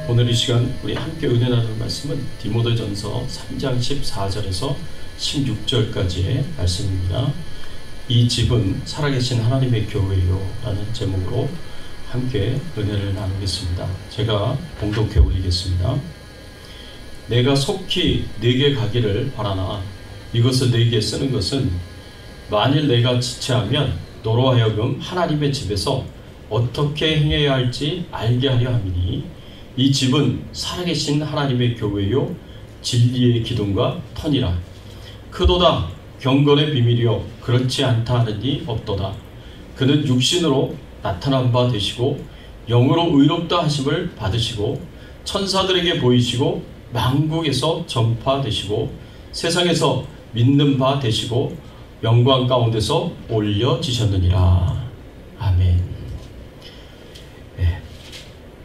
오늘 이 시간 우리 함께 은혜 나눌 말씀은 디모데전서 3장 14절에서 16절까지의 말씀입니다. 이 집은 살아계신 하나님의 교회요 라는 제목으로 함께 은혜를 나누겠습니다. 제가 봉독해 올리겠습니다. 내가 속히 네게 가기를 바라나 이것을 네게 쓰는 것은 만일 내가 지체하면 너로 하여금 하나님의 집에서 어떻게 행해야 할지 알게 하려 함이니 이 집은 살아계신 하나님의 교회요 진리의 기둥과 터니라. 크도다 경건의 비밀이요 그렇지 않다 하는 이 없도다. 그는 육신으로 나타난 바 되시고 영으로 의롭다 하심을 받으시고 천사들에게 보이시고 만국에서 전파되시고 세상에서 믿는 바 되시고 영광 가운데서 올려지셨느니라. 아멘. 네.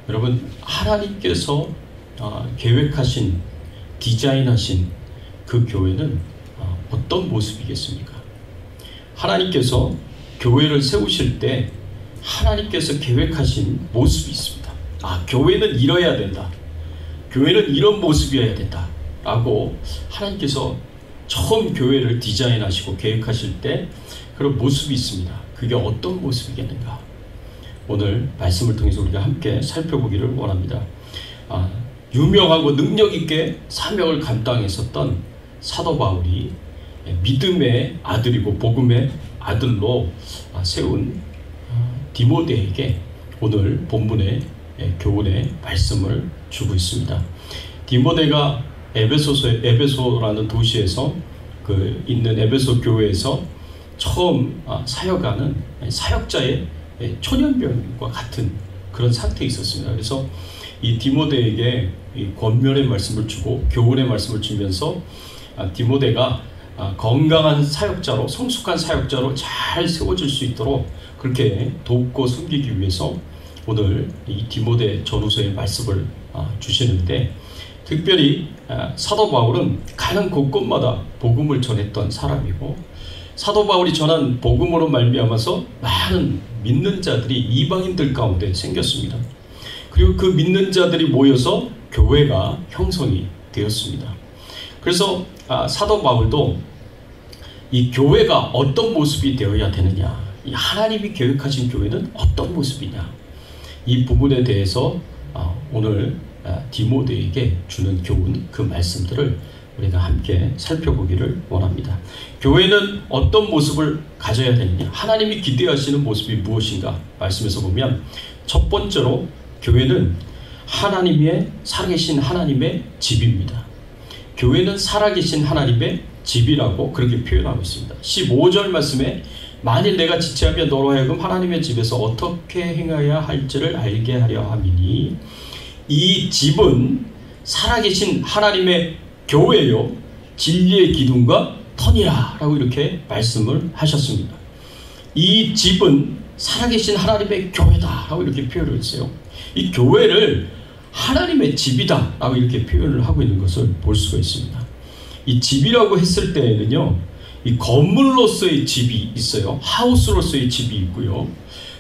여러분, 하나님께서 계획하신, 디자인하신 그 교회는 어떤 모습이겠습니까? 하나님께서 교회를 세우실 때 하나님께서 계획하신 모습이 있습니다. 교회는 이뤄야 된다. 교회는 이런 모습이어야 된다. 라고 하나님께서 처음 교회를 디자인하시고 계획하실 때 그런 모습이 있습니다. 그게 어떤 모습이겠는가? 오늘 말씀을 통해서 우리가 함께 살펴보기를 원합니다. 유명하고 능력 있게 사명을 감당했었던 사도 바울이 믿음의 아들이고 복음의 아들로 세운 디모데에게 오늘 본문의 교훈의 말씀을 주고 있습니다. 디모데가 에베소라는 도시에서 있는 에베소 교회에서 처음 사역하는 사역자의 초년병과 같은 그런 상태에 있었습니다. 그래서 이 디모데에게 이 권면의 말씀을 주고 교훈의 말씀을 주면서 디모데가 건강한 사역자로, 성숙한 사역자로 잘 세워질 수 있도록 그렇게 돕고 섬기기 위해서 오늘 이 디모데 전후서의 말씀을 주시는데, 특별히 사도 바울은 가는 곳곳마다 복음을 전했던 사람이고, 사도 바울이 전한 복음으로 말미암아서 많은 믿는 자들이 이방인들 가운데 생겼습니다. 그리고 그 믿는 자들이 모여서 교회가 형성이 되었습니다. 그래서 사도 바울도 이 교회가 어떤 모습이 되어야 되느냐, 이 하나님이 계획하신 교회는 어떤 모습이냐, 이 부분에 대해서 오늘 디모데에게 주는 교훈, 그 말씀들을 우리가 함께 살펴보기를 원합니다. 교회는 어떤 모습을 가져야 되느냐, 하나님이 기대하시는 모습이 무엇인가 말씀에서 보면 첫 번째로 교회는 살아계신 하나님의 집입니다. 교회는 살아계신 하나님의 집이라고 그렇게 표현하고 있습니다. 15절 말씀에 만일 내가 지체하면 너로 하여금 하나님의 집에서 어떻게 행해야 할지를 알게 하려 함이니 이 집은 살아계신 하나님의 교회요 진리의 기둥과 터니라 라고 이렇게 말씀을 하셨습니다. 이 집은 살아계신 하나님의 교회다 라고 이렇게 표현을 했어요. 이 교회를 하나님의 집이다 라고 이렇게 표현을 하고 있는 것을 볼 수가 있습니다. 이 집이라고 했을 때에는요, 이 건물로서의 집이 있어요. 하우스로서의 집이 있고요.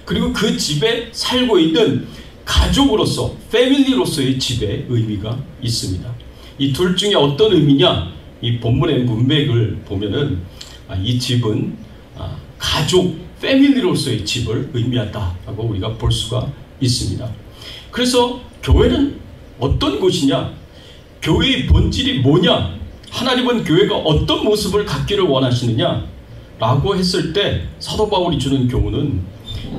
그리고 그 집에 살고 있는 가족으로서, 패밀리로서의 집의 의미가 있습니다. 이 둘 중에 어떤 의미냐? 이 본문의 문맥을 보면은 이 집은 가족, 패밀리로서의 집을 의미한다라고 우리가 볼 수가 있습니다. 그래서 교회는 어떤 곳이냐? 교회의 본질이 뭐냐? 하나님은 교회가 어떤 모습을 갖기를 원하시느냐? 라고 했을 때 사도 바울이 주는 교훈은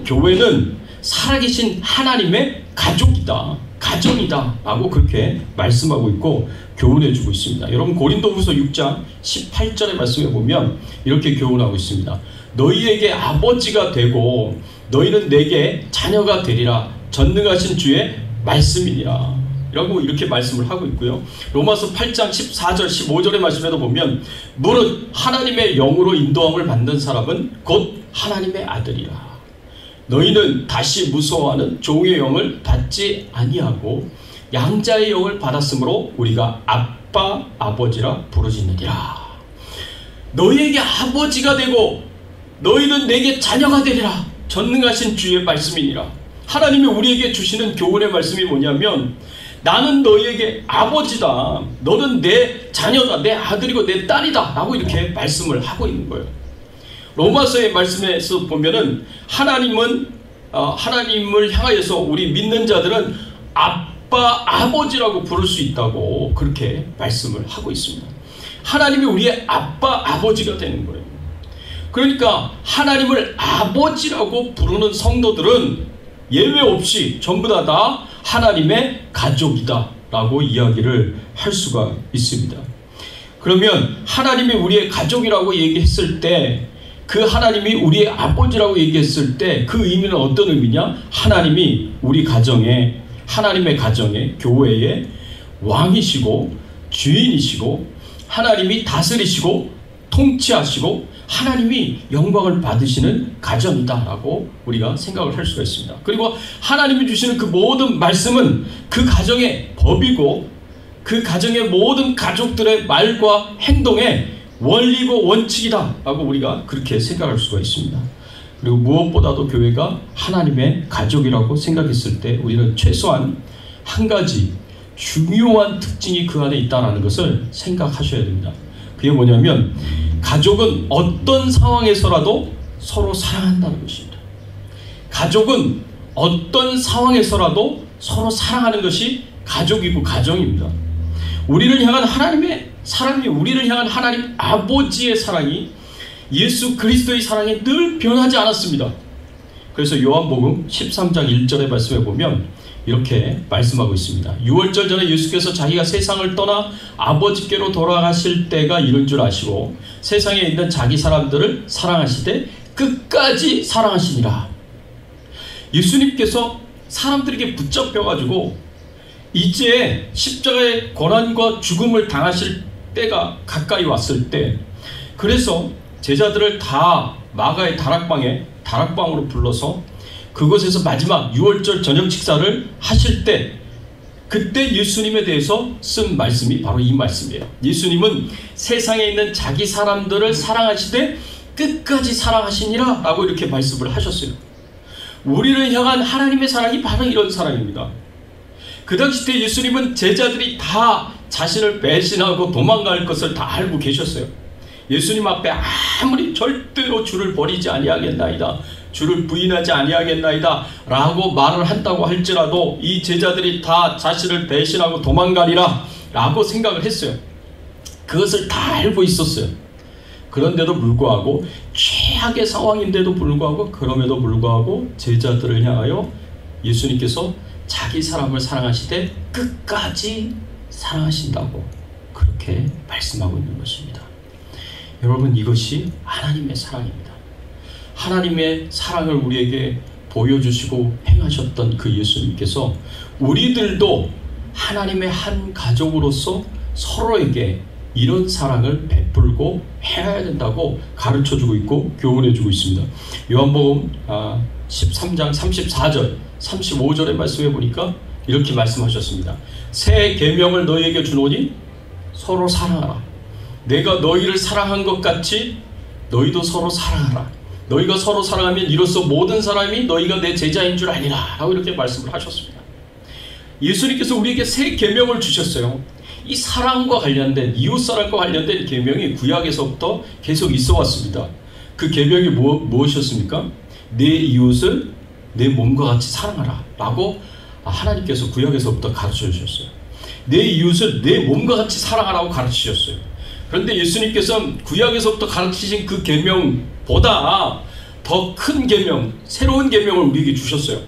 교회는 살아계신 하나님의 가족이다, 가정이다 라고 그렇게 말씀하고 있고 교훈해 주고 있습니다. 여러분, 고린도후서 6장 18절의 말씀에 보면 이렇게 교훈하고 있습니다. 너희에게 아버지가 되고 너희는 내게 자녀가 되리라. 전능하신 주의 말씀이니라 라고 이렇게 말씀을 하고 있고요. 로마서 8장 14절 15절의 말씀에도 보면 무릇 하나님의 영으로 인도함을 받는 사람은 곧 하나님의 아들이라. 너희는 다시 무서워하는 종의 영을 받지 아니하고 양자의 영을 받았으므로 우리가 아빠 아버지라 부르짖느니라. 너희에게 아버지가 되고 너희는 내게 자녀가 되리라. 전능하신 주의 말씀이니라. 하나님이 우리에게 주시는 교훈의 말씀이 뭐냐면 나는 너희에게 아버지다. 너는 내 자녀다. 내 아들이고 내 딸이다. 라고 이렇게 말씀을 하고 있는 거예요. 로마서의 말씀에서 보면은 하나님을 향하여서 우리 믿는 자들은 아빠, 아버지라고 부를 수 있다고 그렇게 말씀을 하고 있습니다. 하나님이 우리의 아빠, 아버지가 되는 거예요. 그러니까 하나님을 아버지라고 부르는 성도들은 예외 없이 전부 다 하나님의 가족이다 라고 이야기를 할 수가 있습니다. 그러면 하나님이 우리의 가족이라고 얘기했을 때, 그 하나님이 우리의 아버지라고 얘기했을 때 그 의미는 어떤 의미냐? 하나님이 우리 가정에, 하나님의 가정에, 교회의 왕이시고 주인이시고 하나님이 다스리시고 통치하시고 하나님이 영광을 받으시는 가정이다 라고 우리가 생각을 할 수가 있습니다. 그리고 하나님이 주시는 그 모든 말씀은 그 가정의 법이고 그 가정의 모든 가족들의 말과 행동의 원리고 원칙이다 라고 우리가 그렇게 생각할 수가 있습니다. 그리고 무엇보다도 교회가 하나님의 가족이라고 생각했을 때 우리는 최소한 한 가지 중요한 특징이 그 안에 있다는 것을 생각하셔야 됩니다. 그게 뭐냐면 가족은 어떤 상황에서라도 서로 사랑한다는 것입니다. 가족은 어떤 상황에서라도 서로 사랑하는 것이 가족이고 가정입니다. 우리를 향한 하나님의 사랑이, 우리를 향한 하나님 아버지의 사랑이, 예수 그리스도의 사랑이 늘 변하지 않았습니다. 그래서 요한복음 13장 1절의 말씀에 보면 이렇게 말씀하고 있습니다. 6월절 전에 예수께서 자기가 세상을 떠나 아버지께로 돌아가실 때가 이른 줄 아시고 세상에 있는 자기 사람들을 사랑하시되 끝까지 사랑하시니라. 예수님께서 사람들에게 붙잡혀가지고 이제 십자가의 고난과 죽음을 당하실 때가 가까이 왔을 때, 그래서 제자들을 다 마가의 다락방으로 불러서 그곳에서 마지막 6월절 저녁 식사를 하실 때, 그때 예수님에 대해서 쓴 말씀이 바로 이 말씀이에요. 예수님은 세상에 있는 자기 사람들을 사랑하시되 끝까지 사랑하시니라 라고 이렇게 말씀을 하셨어요. 우리를 향한 하나님의 사랑이 바로 이런 사랑입니다. 그 당시 때 예수님은 제자들이 다 자신을 배신하고 도망갈 것을 다 알고 계셨어요. 예수님 앞에 아무리 절대로 주를 버리지 아니하겠나이다, 주를 부인하지 아니하겠나이다 라고 말을 한다고 할지라도 이 제자들이 다 자신을 배신하고 도망가리라 라고 생각을 했어요. 그것을 다 알고 있었어요. 그런데도 불구하고, 최악의 상황인데도 불구하고, 그럼에도 불구하고 제자들을 향하여 예수님께서 자기 사람을 사랑하시되 끝까지 사랑하신다고 그렇게 말씀하고 있는 것입니다. 여러분, 이것이 하나님의 사랑입니다. 하나님의 사랑을 우리에게 보여주시고 행하셨던 그 예수님께서 우리들도 하나님의 한 가족으로서 서로에게 이런 사랑을 베풀고 해야 된다고 가르쳐주고 있고 교훈해주고 있습니다. 요한복음 13장 34절 35절의 말씀에 보니까 이렇게 말씀하셨습니다. 새 계명을 너희에게 주노니 서로 사랑하라. 내가 너희를 사랑한 것 같이 너희도 서로 사랑하라. 너희가 서로 사랑하면 이로써 모든 사람이 너희가 내 제자인 줄 아니라 라고 이렇게 말씀을 하셨습니다. 예수님께서 우리에게 새 계명을 주셨어요. 이 사랑과 관련된, 이웃사랑과 관련된 계명이 구약에서부터 계속 있어 왔습니다. 그 계명이 무엇이었습니까? 내 이웃을 내 몸과 같이 사랑하라 라고 하나님께서 구약에서부터 가르쳐 주셨어요. 내 이웃을 내 몸과 같이 사랑하라고 가르치셨어요. 그런데 예수님께서는 구약에서부터 가르치신 그 계명보다 더 큰 계명, 새로운 계명을 우리에게 주셨어요.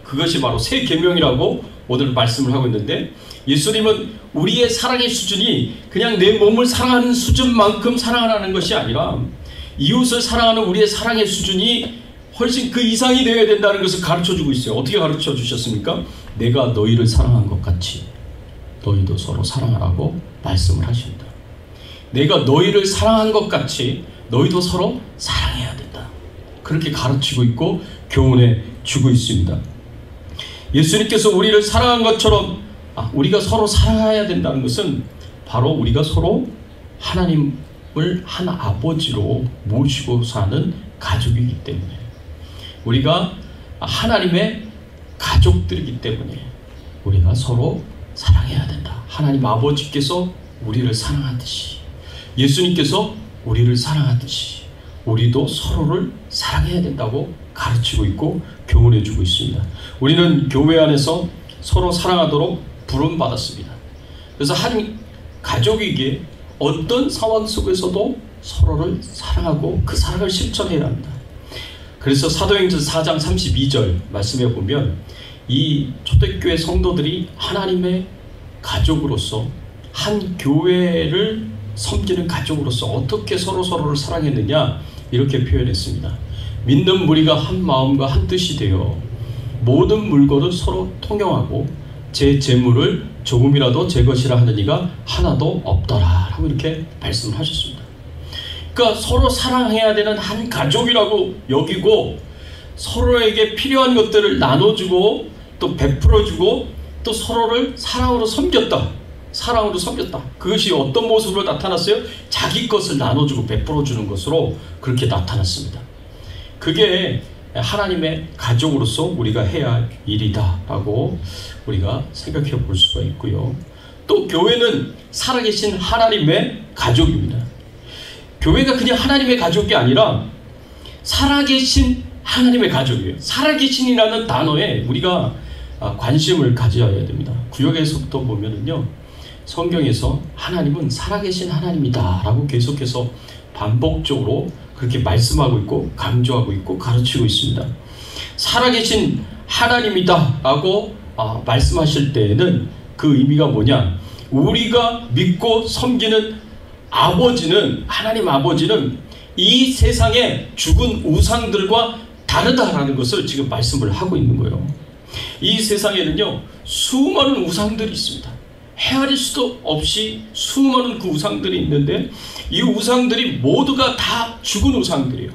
그것이 바로 새 계명이라고 오늘 말씀을 하고 있는데, 예수님은 우리의 사랑의 수준이 그냥 내 몸을 사랑하는 수준만큼 사랑하는 것이 아니라 이웃을 사랑하는 우리의 사랑의 수준이 훨씬 그 이상이 되어야 된다는 것을 가르쳐주고 있어요. 어떻게 가르쳐 주셨습니까? 내가 너희를 사랑한 것 같이 너희도 서로 사랑하라고 말씀을 하십니다. 내가 너희를 사랑한 것 같이 너희도 서로 사랑해야 된다. 그렇게 가르치고 있고 교훈해 주고 있습니다. 예수님께서 우리를 사랑한 것처럼 우리가 서로 사랑해야 된다는 것은 바로 우리가 서로 하나님을 한 아버지로 모시고 사는 가족이기 때문에, 우리가 하나님의 가족들이기 때문에 우리가 서로 사랑해야 된다. 하나님 아버지께서 우리를 사랑하듯이, 예수님께서 우리를 사랑하듯이 우리도 서로를 사랑해야 된다고 가르치고 있고 교훈해 주고 있습니다. 우리는 교회 안에서 서로 사랑하도록 부름받았습니다. 그래서 한 가족이기에 어떤 상황 속에서도 서로를 사랑하고 그 사랑을 실천해야 합니다. 그래서 사도행전 4장 32절 말씀에 보면 이 초대교회 성도들이 하나님의 가족으로서 한 교회를 섬기는 가족으로서 어떻게 서로를 사랑했느냐 이렇게 표현했습니다. 믿는 무리가 한 마음과 한 뜻이 되어 모든 물건을 서로 통용하고 제 재물을 조금이라도 제 것이라 하는 이가 하나도 없더라 라고 이렇게 말씀을 하셨습니다. 그러니까 서로 사랑해야 되는 한 가족이라고 여기고 서로에게 필요한 것들을 나눠주고 또 베풀어주고 또 서로를 사랑으로 섬겼다. 사랑으로 섬겼다. 그것이 어떤 모습으로 나타났어요? 자기 것을 나눠주고 베풀어주는 것으로 그렇게 나타났습니다. 그게 하나님의 가족으로서 우리가 해야 할 일이다 라고 우리가 생각해 볼 수가 있고요. 또 교회는 살아계신 하나님의 가족입니다. 교회가 그냥 하나님의 가족이 아니라 살아계신 하나님의 가족이에요. 살아계신이라는 단어에 우리가 관심을 가져야 됩니다. 구역에서부터 보면은요, 성경에서 하나님은 살아계신 하나님이다 라고 계속해서 반복적으로 그렇게 말씀하고 있고 강조하고 있고 가르치고 있습니다. 살아계신 하나님이다 라고 말씀하실 때에는 그 의미가 뭐냐, 우리가 믿고 섬기는 아버지는, 하나님 아버지는 이 세상의 죽은 우상들과 다르다라는 것을 지금 말씀을 하고 있는 거예요. 이 세상에는요 수많은 우상들이 있습니다. 헤아릴 수도 없이 수많은 그 우상들이 있는데 이 우상들이 모두가 다 죽은 우상들이에요.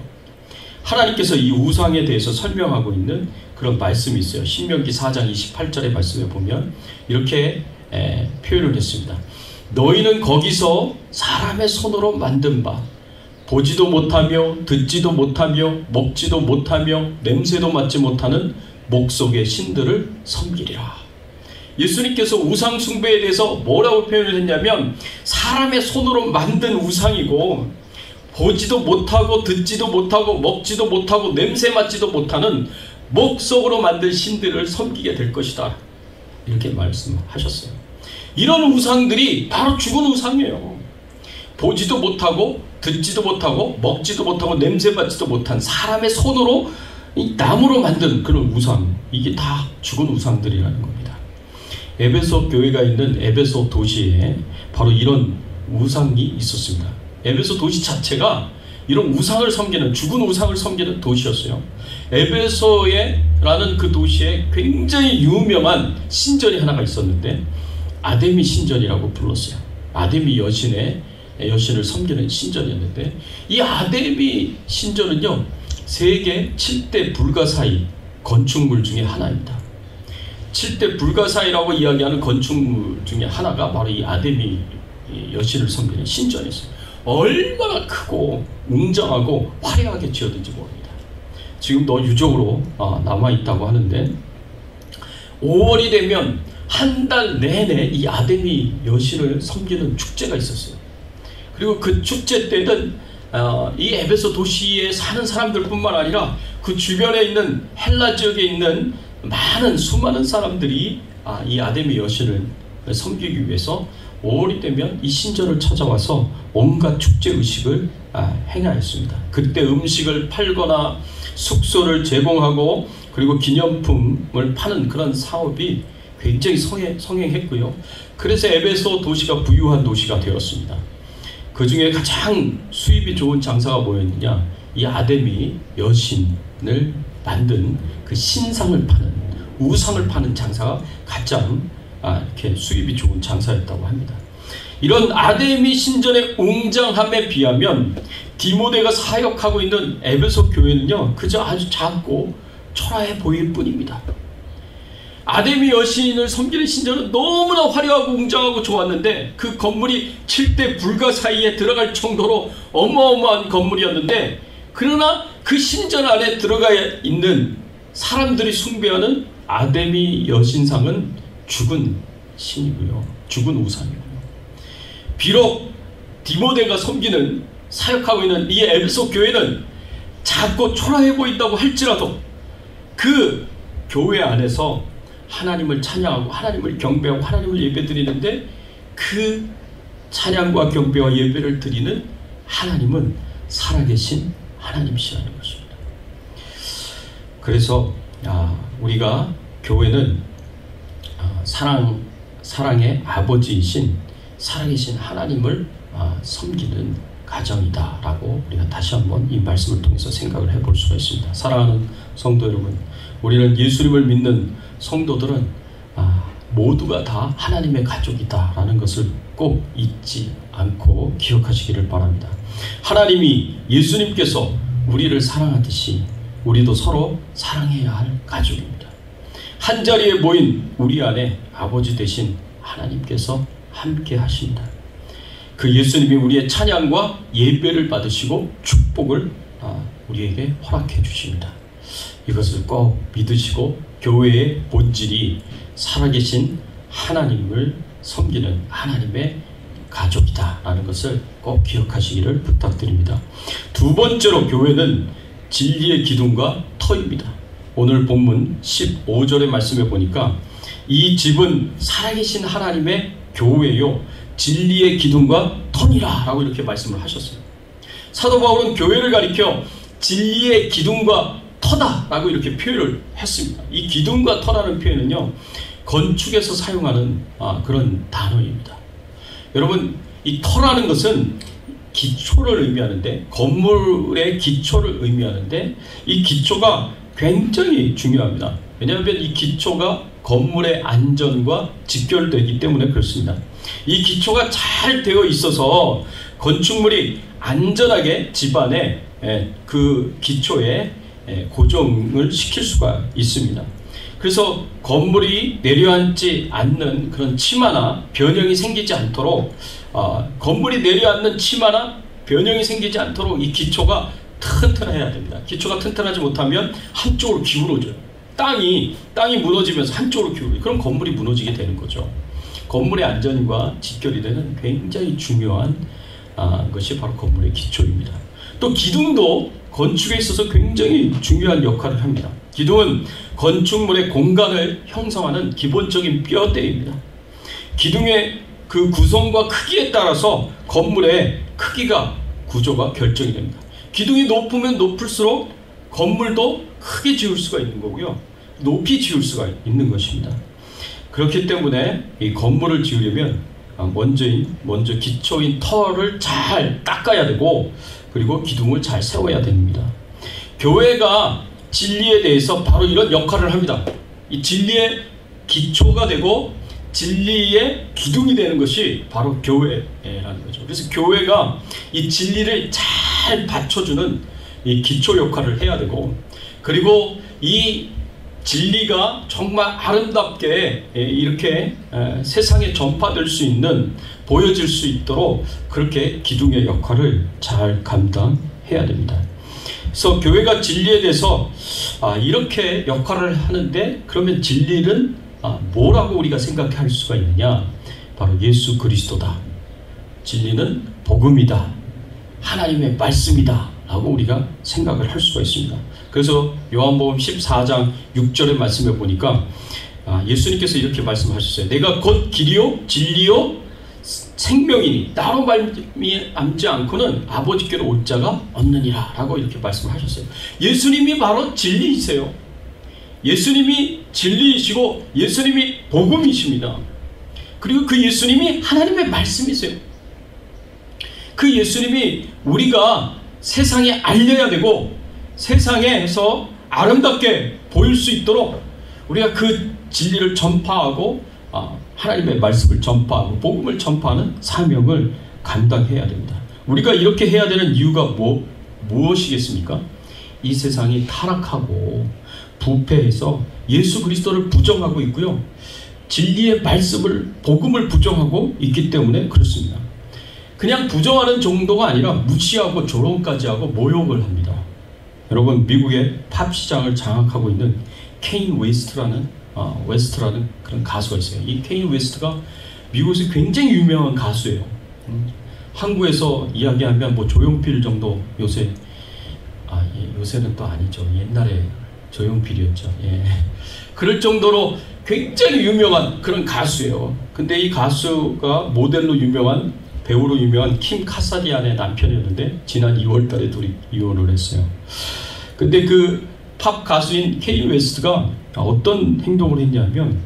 하나님께서 이 우상에 대해서 설명하고 있는 그런 말씀이 있어요. 신명기 4장 28절의 말씀에 보면 이렇게 표현을 했습니다. 너희는 거기서 사람의 손으로 만든 바 보지도 못하며 듣지도 못하며 먹지도 못하며 냄새도 맡지 못하는 목석의 신들을 섬기리라. 예수님께서 우상 숭배에 대해서 뭐라고 표현을 했냐면 사람의 손으로 만든 우상이고 보지도 못하고 듣지도 못하고 먹지도 못하고 냄새 맡지도 못하는 목석으로 만든 신들을 섬기게 될 것이다. 이렇게 말씀하셨어요. 이런 우상들이 바로 죽은 우상이에요. 보지도 못하고 듣지도 못하고 먹지도 못하고 냄새 맡지도 못한 사람의 손으로 이 나무로 만든 그런 우상, 이게 다 죽은 우상들이라는 겁니다. 에베소 교회가 있는 에베소 도시에 바로 이런 우상이 있었습니다. 에베소 도시 자체가 이런 우상을 섬기는, 죽은 우상을 섬기는 도시였어요. 에베소라는 그 도시에 굉장히 유명한 신전이 하나가 있었는데 아데미 신전이라고 불렀어요. 아데미 여신을 섬기는 신전이었는데 이 아데미 신전은요 세계 7대 불가사의 건축물 중에 하나입니다. 7대 불가사의라고 이야기하는 건축물 중에 하나가 바로 이 아데미 여신을 섬기는 신전이었어요. 얼마나 크고 웅장하고 화려하게 지어든지 모릅니다. 지금도 유적으로 남아있다고 하는데 5월이 되면 한 달 내내 이 아데미 여신을 섬기는 축제가 있었어요. 그리고 그 축제 때는 이 에베소 도시에 사는 사람들뿐만 아니라 그 주변에 있는 헬라 지역에 있는 수많은 사람들이 이 아데미 여신을 섬기기 위해서 5월이 되면 이 신전을 찾아와서 온갖 축제 의식을 행하였습니다. 그때 음식을 팔거나 숙소를 제공하고 그리고 기념품을 파는 그런 사업이 굉장히 성행했고요. 그래서 에베소 도시가 부유한 도시가 되었습니다. 그 중에 가장 수입이 좋은 장사가 뭐였느냐, 이 아데미 여신을 만든 그 신상을 파는, 우상을 파는 장사가 가장 이렇게 수입이 좋은 장사였다고 합니다. 이런 아데미 신전의 웅장함에 비하면 디모데가 사역하고 있는 에베소 교회는요 그저 아주 작고 초라해 보일 뿐입니다. 아데미 여신을 섬기는 신전은 너무나 화려하고 웅장하고 좋았는데 그 건물이 7대 불가사의에 들어갈 정도로 어마어마한 건물이었는데, 그러나 그 신전 안에 들어가 있는 사람들이 숭배하는 아데미 여신상은 죽은 신이고요. 죽은 우상이고요. 비록 디모데가 섬기는 사역하고 있는 이 에베소 교회는 작고 초라해 보인다고 할지라도 그 교회 안에서 하나님을 찬양하고 하나님을 경배하고 하나님을 예배드리는데 그 찬양과 경배와 예배를 드리는 하나님은 살아계신 하나님이시라는 것입니다. 그래서 우리가 교회는 사랑의 아버지이신 살아계신 하나님을 섬기는 가정이다라고 우리가 다시 한번 이 말씀을 통해서 생각을 해볼 수가 있습니다. 사랑하는 성도 여러분, 우리는 예수님을 믿는 성도들은 모두가 다 하나님의 가족이다라는 것을 꼭 잊지 않고 기억하시기를 바랍니다. 하나님이 예수님께서 우리를 사랑하듯이 우리도 서로 사랑해야 할 가족입니다. 한자리에 모인 우리 안에 아버지 되신 하나님께서 함께 하십니다. 그 예수님이 우리의 찬양과 예배를 받으시고 축복을 우리에게 허락해 주십니다. 이것을 꼭 믿으시고 교회의 본질이 살아계신 하나님을 섬기는 하나님의 가족이다라는 것을 꼭 기억하시기를 부탁드립니다. 두 번째로 교회는 진리의 기둥과 터입니다. 오늘 본문 15절의 말씀에 보니까 이 집은 살아계신 하나님의 교회요 진리의 기둥과 터니라 라고 이렇게 말씀을 하셨어요. 사도 바울은 교회를 가리켜 진리의 기둥과 터다 라고 이렇게 표현을 했습니다. 이 기둥과 터라는 표현은요 건축에서 사용하는 그런 단어입니다. 여러분, 이 터라는 것은 기초를 의미하는데, 건물의 기초를 의미하는데, 이 기초가 굉장히 중요합니다. 왜냐하면 이 기초가 건물의 안전과 직결되기 때문에 그렇습니다. 이 기초가 잘 되어 있어서 건축물이 안전하게 집안에 그 기초에 고정을 시킬 수가 있습니다. 그래서 건물이 내려앉지 않는 그런 치마나 변형이 생기지 않도록 건물이 내려앉는 치마나 변형이 생기지 않도록 이 기초가 튼튼해야 됩니다. 기초가 튼튼하지 못하면 한쪽으로 기울어져요. 땅이 무너지면서 한쪽으로 기울어요. 그럼 건물이 무너지게 되는 거죠. 건물의 안전과 직결이 되는 굉장히 중요한 것이 바로 건물의 기초입니다. 또 기둥도 건축에 있어서 굉장히 중요한 역할을 합니다. 기둥은 건축물의 공간을 형성하는 기본적인 뼈대입니다. 기둥의 그 구성과 크기에 따라서 건물의 크기가 구조가 결정이 됩니다. 기둥이 높으면 높을수록 건물도 크게 지을 수가 있는 거고요. 높이 지을 수가 있는 것입니다. 그렇기 때문에 이 건물을 지으려면 먼저 기초인 터를 잘 닦아야 되고 그리고 기둥을 잘 세워야 됩니다. 교회가 진리에 대해서 바로 이런 역할을 합니다. 이 진리의 기초가 되고 진리의 기둥이 되는 것이 바로 교회라는 거죠. 그래서 교회가 이 진리를 잘 받쳐주는 이 기초 역할을 해야 되고, 그리고 이 진리가 정말 아름답게 이렇게 세상에 전파될 수 있는, 보여질 수 있도록 그렇게 기둥의 역할을 잘 감당해야 됩니다. 그래서 교회가 진리에 대해서 이렇게 역할을 하는데, 그러면 진리는 뭐라고 우리가 생각할 수가 있느냐? 바로 예수 그리스도다. 진리는 복음이다. 하나님의 말씀이다. 라고 우리가 생각을 할 수가 있습니다. 그래서 요한복음 14장 6절의 말씀에 보니까 예수님께서 이렇게 말씀하셨어요. 내가 곧 길이요 진리요 생명이니 나로 말미암지 않고는 아버지께로 올 자가 없느니라 라고 이렇게 말씀을 하셨어요. 예수님이 바로 진리이세요. 예수님이 진리이시고 예수님이 복음이십니다. 그리고 그 예수님이 하나님의 말씀이세요. 그 예수님이 우리가 세상에 알려야 되고 세상에서 아름답게 보일 수 있도록 우리가 그 진리를 전파하고 하나님의 말씀을 전파하고 복음을 전파하는 사명을 감당해야 됩니다. 우리가 이렇게 해야 되는 이유가 무엇이겠습니까? 이 세상이 타락하고 부패해서 예수 그리스도를 부정하고 있고요. 진리의 말씀을, 복음을 부정하고 있기 때문에 그렇습니다. 그냥 부정하는 정도가 아니라 무시하고 조롱까지 하고 모욕을 합니다. 여러분, 미국의 팝 시장을 장악하고 있는 케인 웨스트라는 웨스트라는 그런 가수가 있어요. 이 케인이 웨스트가 미국에서 굉장히 유명한 가수예요. 한국에서 이야기하면 뭐 조용필 정도 요새 요새는 또 아니죠. 옛날에 조용필이었죠. 예. 그럴 정도로 굉장히 유명한 그런 가수예요. 근데 이 가수가 모델로 유명한, 배우로 유명한 킴 카사디안의 남편이었는데 지난 2월달에 둘이 이혼을 했어요. 근데 그 팝 가수인 케인 웨스트가 어떤 행동을 했냐면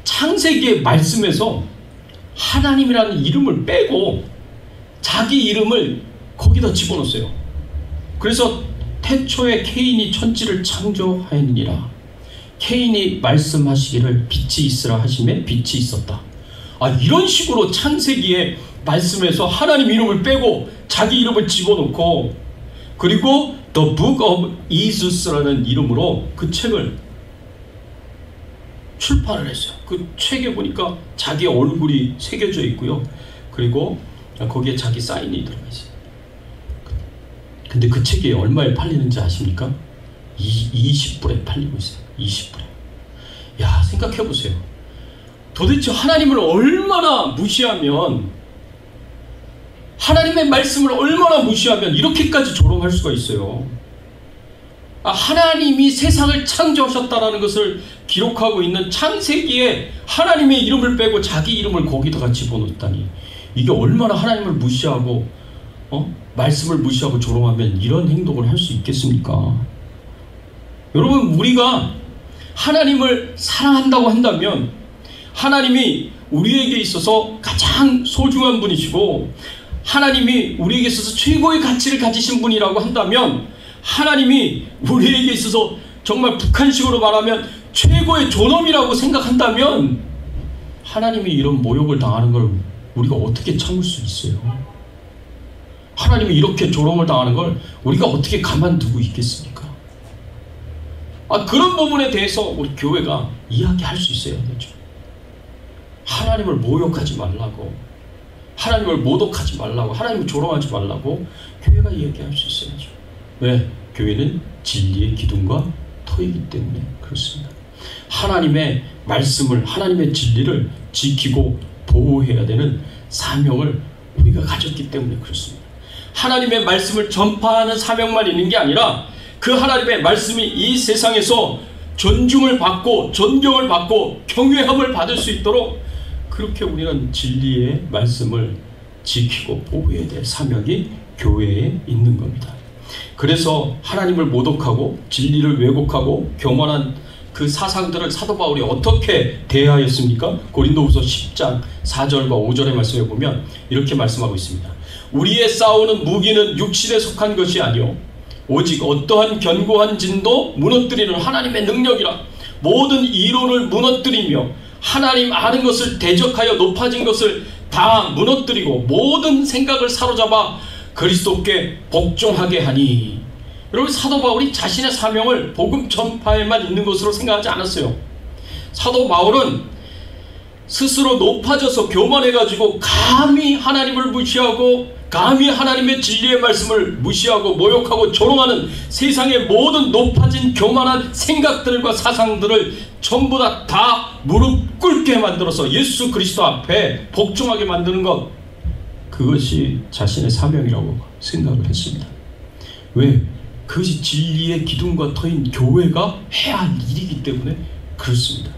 창세기의 말씀에서 하나님이라는 이름을 빼고 자기 이름을 거기다 집어넣었어요. 그래서 태초에 케인이 천지를 창조하였느니라. 케인이 말씀하시기를 빛이 있으라 하시매 빛이 있었다. 이런 식으로 창세기의 말씀에서 하나님 이름을 빼고 자기 이름을 집어넣고, 그리고 The Book of Jesus라는 이름으로 그 책을 출판을 했어요. 그 책에 보니까 자기 얼굴이 새겨져 있고요. 그리고 거기에 자기 사인이 들어가 있어요. 근데 그 책이 얼마에 팔리는지 아십니까? 20불에 팔리고 있어요. 20불에. 야, 생각해보세요. 도대체 하나님을 얼마나 무시하면, 하나님의 말씀을 얼마나 무시하면 이렇게까지 조롱할 수가 있어요. 하나님이 세상을 창조하셨다는 것을 기록하고 있는 창세기에 하나님의 이름을 빼고 자기 이름을 거기다가 집어넣다니, 이게 얼마나 하나님을 무시하고 말씀을 무시하고 조롱하면 이런 행동을 할 수 있겠습니까? 여러분, 우리가 하나님을 사랑한다고 한다면 하나님이 우리에게 있어서 가장 소중한 분이시고 하나님이 우리에게 있어서 최고의 가치를 가지신 분이라고 한다면, 하나님이 우리에게 있어서 정말 북한식으로 말하면 최고의 존엄이라고 생각한다면, 하나님이 이런 모욕을 당하는 걸 우리가 어떻게 참을 수 있어요? 하나님이 이렇게 조롱을 당하는 걸 우리가 어떻게 가만두고 있겠습니까? 그런 부분에 대해서 우리 교회가 이야기할 수 있어야 되죠. 하나님을 모욕하지 말라고, 하나님을 모독하지 말라고, 하나님을 조롱하지 말라고 교회가 이야기할 수 있어야죠. 왜? 교회는 진리의 기둥과 터이기 때문에 그렇습니다. 하나님의 말씀을, 하나님의 진리를 지키고 보호해야 되는 사명을 우리가 가졌기 때문에 그렇습니다. 하나님의 말씀을 전파하는 사명만 있는 게 아니라 그 하나님의 말씀이 이 세상에서 존중을 받고 존경을 받고 경외함을 받을 수 있도록, 그렇게 우리는 진리의 말씀을 지키고 보호해야 될 사명이 교회에 있는 겁니다. 그래서 하나님을 모독하고 진리를 왜곡하고 교만한 그 사상들을 사도 바울이 어떻게 대하였습니까? 고린도후서 10장 4절과 5절의 말씀에 보면 이렇게 말씀하고 있습니다. 우리의 싸우는 무기는 육신에 속한 것이 아니요 오직 어떠한 견고한 진도 무너뜨리는 하나님의 능력이라. 모든 이론을 무너뜨리며 하나님 아는 것을 대적하여 높아진 것을 다 무너뜨리고 모든 생각을 사로잡아 그리스도께 복종하게 하니. 여러분, 사도 바울이 자신의 사명을 복음 전파에만 있는 것으로 생각하지 않았어요. 사도 바울은 스스로 높아져서 교만해가지고 감히 하나님을 무시하고 감히 하나님의 진리의 말씀을 무시하고 모욕하고 조롱하는 세상의 모든 높아진 교만한 생각들과 사상들을 전부 다 무릎 꿇게 만들어서 예수 그리스도 앞에 복종하게 만드는 것, 그것이 자신의 사명이라고 생각을 했습니다. 왜? 그것이 진리의 기둥과 터인 교회가 해야 할 일이기 때문에 그렇습니다.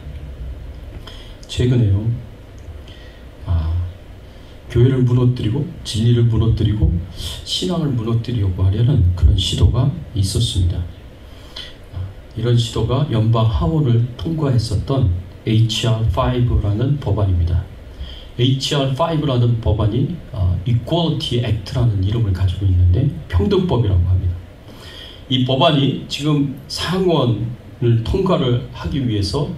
최근에요, 교회를 무너뜨리고 진리를 무너뜨리고 신앙을 무너뜨리려고 하려는 그런 시도가 있었습니다. 이런 시도가 연방 하원을 통과했었던 HR5라는 법안입니다. HR5라는 법안이 Equality Act라는 이름을 가지고 있는데 평등법이라고 합니다. 이 법안이 지금 상원을 통과를 하기 위해서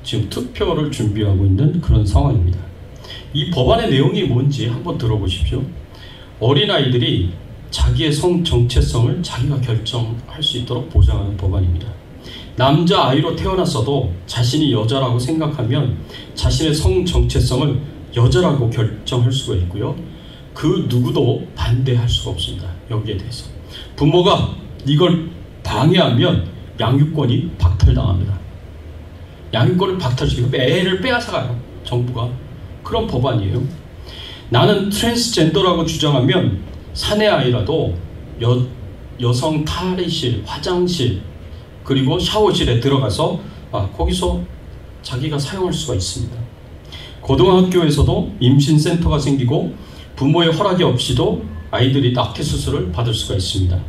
지금 투표를 준비하고 있는 그런 상황입니다. 이 법안의 내용이 뭔지 한번 들어보십시오. 어린아이들이 자기의 성 정체성을 자기가 결정할 수 있도록 보장하는 법안입니다. 남자아이로 태어났어도 자신이 여자라고 생각하면 자신의 성 정체성을 여자라고 결정할 수가 있고요. 그 누구도 반대할 수가 없습니다. 여기에 대해서. 부모가 이걸 방해하면 양육권이 박탈당합니다. 양육권을 박탈시키고 애를 빼앗아가요. 정부가. 그런 법안이에요. 나는 트랜스젠더라고 주장하면 사내 아이라도 여성 탈의실, 화장실, 그리고 샤워실에 들어가서 거기서 자기가 사용할 수가 있습니다. 고등학교에서도 임신센터가 생기고 부모의 허락이 없이도 아이들이 낙태 수술을 받을 수가 있습니다.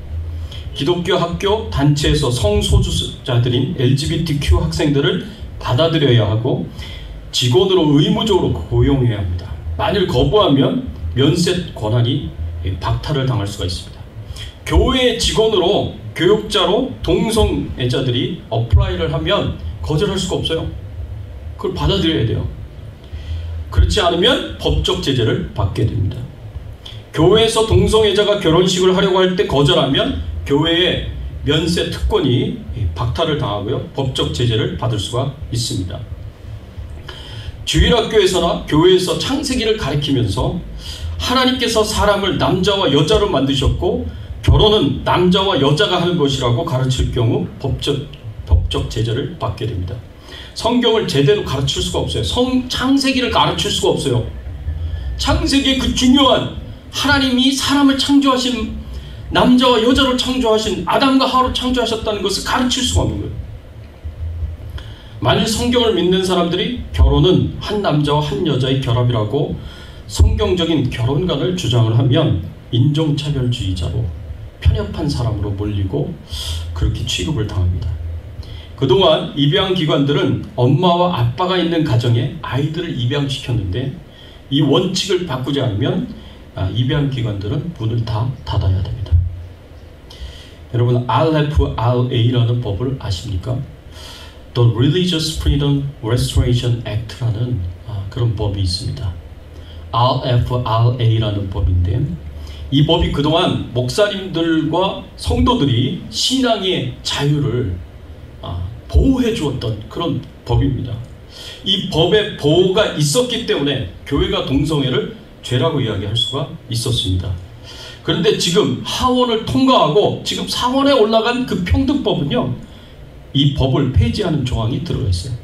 기독교 학교 단체에서 성소수자들인 LGBTQ 학생들을 받아들여야 하고 직원으로 의무적으로 고용해야 합니다. 만일 거부하면 면세 권한이 박탈을 당할 수가 있습니다. 교회 직원으로 교육자로 동성애자들이 어플라이를 하면 거절할 수가 없어요. 그걸 받아들여야 돼요. 그렇지 않으면 법적 제재를 받게 됩니다. 교회에서 동성애자가 결혼식을 하려고 할 때 거절하면 교회의 면세 특권이 박탈을 당하고요. 법적 제재를 받을 수가 있습니다. 주일학교에서나 교회에서 창세기를 가리키면서 하나님께서 사람을 남자와 여자로 만드셨고 결혼은 남자와 여자가 하는 것이라고 가르칠 경우 법적 제재를 받게 됩니다. 성경을 제대로 가르칠 수가 없어요. 창세기를 가르칠 수가 없어요. 창세기의 그 중요한 하나님이 사람을 창조하신, 남자와 여자로 창조하신, 아담과 하와로 창조하셨다는 것을 가르칠 수가 없는 거예요. 만일 성경을 믿는 사람들이 결혼은 한 남자와 한 여자의 결합이라고 성경적인 결혼관을 주장을 하면 인종차별주의자로 편협한 사람으로 몰리고 그렇게 취급을 당합니다. 그동안 입양기관들은 엄마와 아빠가 있는 가정에 아이들을 입양시켰는데 이 원칙을 바꾸지 않으면 입양기관들은 문을 다 닫아야 됩니다. 여러분 RFRA라는 법을 아십니까? The Religious Freedom Restoration Act라는 그런 법이 있습니다. RFRA라는 법인데 이 법이 그동안 목사님들과 성도들이 신앙의 자유를 보호해 주었던 그런 법입니다. 이 법의 보호가 있었기 때문에 교회가 동성애를 죄라고 이야기할 수가 있었습니다. 그런데 지금 하원을 통과하고 지금 상원에 올라간 그 평등법은요, 이 법을 폐지하는 조항이 들어가 있어요.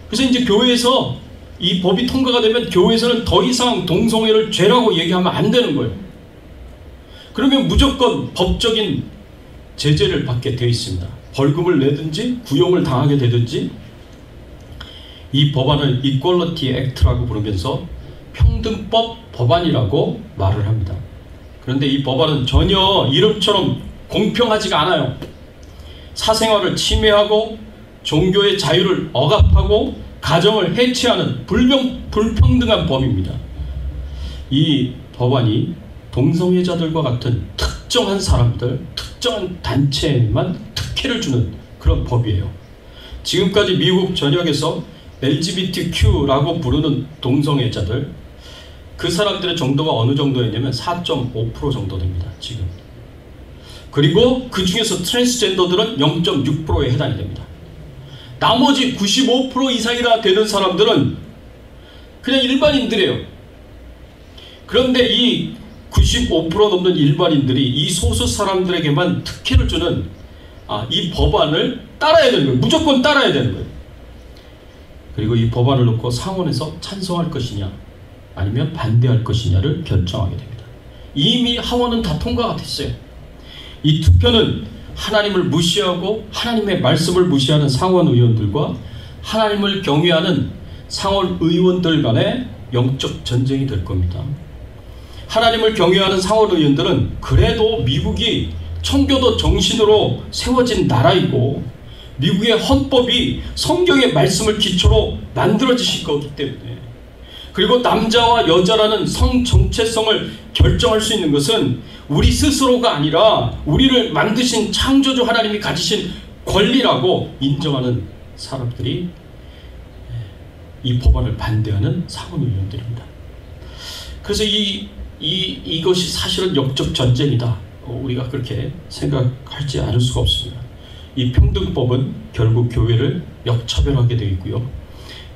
그래서 이제 교회에서 이 법이 통과가 되면 교회에서는 더 이상 동성애를 죄라고 얘기하면 안 되는 거예요. 그러면 무조건 법적인 제재를 받게 되어 있습니다. 벌금을 내든지 구형을 당하게 되든지. 이 법안을 Equality Act라고 부르면서 평등법 법안이라고 말을 합니다. 그런데 이 법안은 전혀 이름처럼 공평하지가 않아요. 사생활을 침해하고 종교의 자유를 억압하고 가정을 해치하는 불평등한 법입니다. 이 법안이 동성애자들과 같은 특정한 사람들, 특정한 단체에만 특혜를 주는 그런 법이에요. 지금까지 미국 전역에서 LGBTQ라고 부르는 동성애자들, 그 사람들의 정도가 어느 정도였냐면 4.5% 정도 됩니다. 지금. 그리고 그 중에서 트랜스젠더들은 0.6%에 해당이 됩니다. 나머지 95% 이상이나 되는 사람들은 그냥 일반인들이에요. 그런데 이 95% 넘는 일반인들이 이 소수 사람들에게만 특혜를 주는 이 법안을 따라야 되는 거예요. 무조건 따라야 되는 거예요. 그리고 이 법안을 놓고 상원에서 찬성할 것이냐 아니면 반대할 것이냐를 결정하게 됩니다. 이미 하원은 다 통과가 됐어요. 이 투표는 하나님을 무시하고 하나님의 말씀을 무시하는 상원 의원들과 하나님을 경외하는 상원 의원들 간의 영적 전쟁이 될 겁니다. 하나님을 경외하는 상원 의원들은 그래도 미국이 청교도 정신으로 세워진 나라이고 미국의 헌법이 성경의 말씀을 기초로 만들어지신 거기 때문에, 그리고 남자와 여자라는 성 정체성을 결정할 수 있는 것은 우리 스스로가 아니라 우리를 만드신 창조주 하나님이 가지신 권리라고 인정하는 사람들이 이 법안을 반대하는 상원 의원들입니다. 그래서 이것이 사실은 영적 전쟁이다. 우리가 그렇게 생각하지 않을 수가 없습니다. 이 평등법은 결국 교회를 역차별하게 되어 있고요.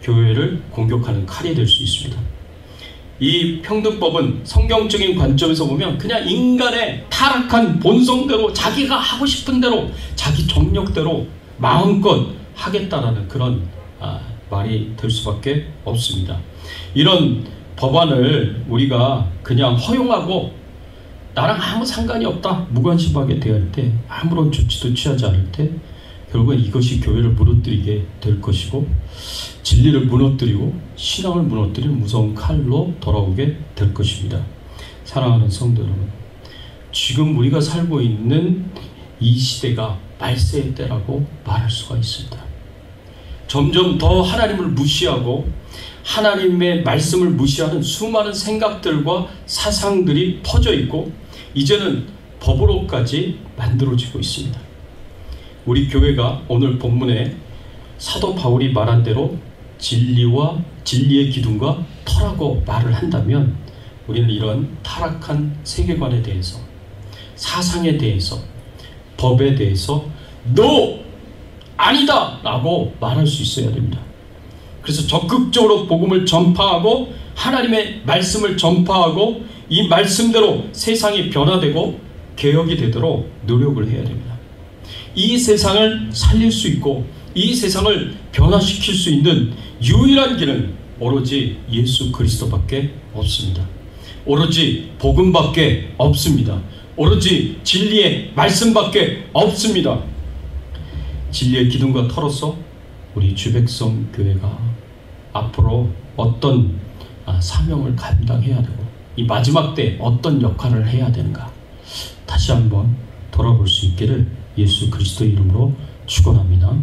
교회를 공격하는 칼이 될 수 있습니다. 이 평등법은 성경적인 관점에서 보면 그냥 인간의 타락한 본성대로 자기가 하고 싶은 대로 자기 정력대로 마음껏 하겠다라는 그런 말이 될 수밖에 없습니다. 이런 법안을 우리가 그냥 허용하고 나랑 아무 상관이 없다 무관심하게 대할 때, 아무런 조치도 취하지 않을 때 결국은 이것이 교회를 무너뜨리게 될 것이고, 진리를 무너뜨리고 신앙을 무너뜨리는 무서운 칼로 돌아오게 될 것입니다. 사랑하는 성도 여러분, 지금 우리가 살고 있는 이 시대가 말세의 때라고 말할 수가 있습니다. 점점 더 하나님을 무시하고 하나님의 말씀을 무시하는 수많은 생각들과 사상들이 퍼져 있고, 이제는 법으로까지 만들어지고 있습니다. 우리 교회가 오늘 본문에 사도 바울이 말한 대로 진리의 기둥과 터라고 말을 한다면, 우리는 이런 타락한 세계관에 대해서, 사상에 대해서, 법에 대해서 NO! 아니다! 라고 말할 수 있어야 됩니다. 그래서 적극적으로 복음을 전파하고 하나님의 말씀을 전파하고 이 말씀대로 세상이 변화되고 개혁이 되도록 노력을 해야 됩니다. 이 세상을 살릴 수 있고 이 세상을 변화시킬 수 있는 유일한 길은 오로지 예수 그리스도밖에 없습니다. 오로지 복음밖에 없습니다. 오로지 진리의 말씀밖에 없습니다. 진리의 기둥과 터로서 우리 주백성 교회가 앞으로 어떤 사명을 감당해야 되고 이 마지막 때 어떤 역할을 해야 되는가, 다시 한번 돌아볼 수 있기를 예수 그리스도 이름으로 축원합니다.